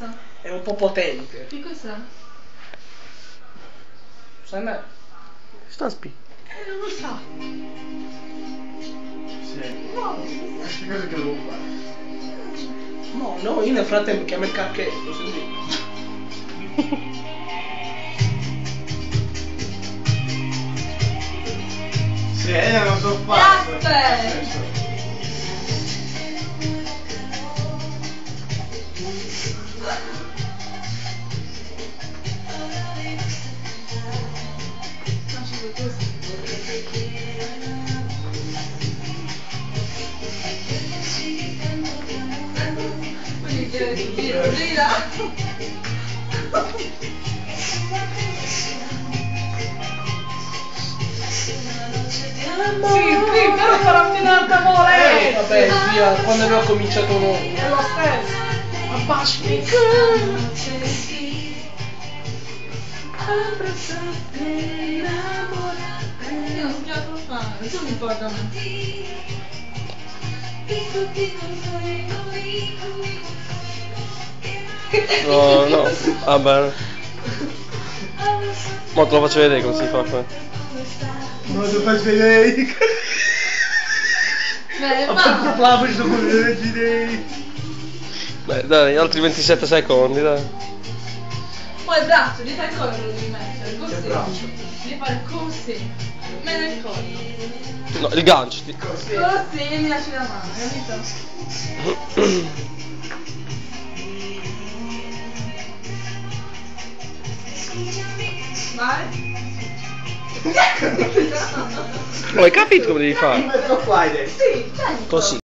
cosa? È un po' potente. Che cos'è? Sai me? Staspi. Non lo so. Sì. No. Queste cose che devo fare. No, io nel frattempo chiamo il cacchetto, senti. Sì, non so fare. Aspetta. Gira. Sì, però farà finata amore. Vabbè, zia, quando abbiamo cominciato noi. È lo stesso. Abbasmi. Io non ce la posso fare, tu mi porta a me. No, vabbè. Mo te lo faccio vedere come si fa qua. Non lo faccio vedere. Ma Proprio dopo le idee. Beh, dai, altri 27 secondi, dai. poi il braccio, devi fare il collo, lo devi mettere, così. Che braccio? Devi fare così. Meno il collo. No, il gancio. Così. Così e mi lasci la mano, capito? Vai. Oh, hai capito come devi In fare? mezzo qua hai detto. Sì, certo. Così.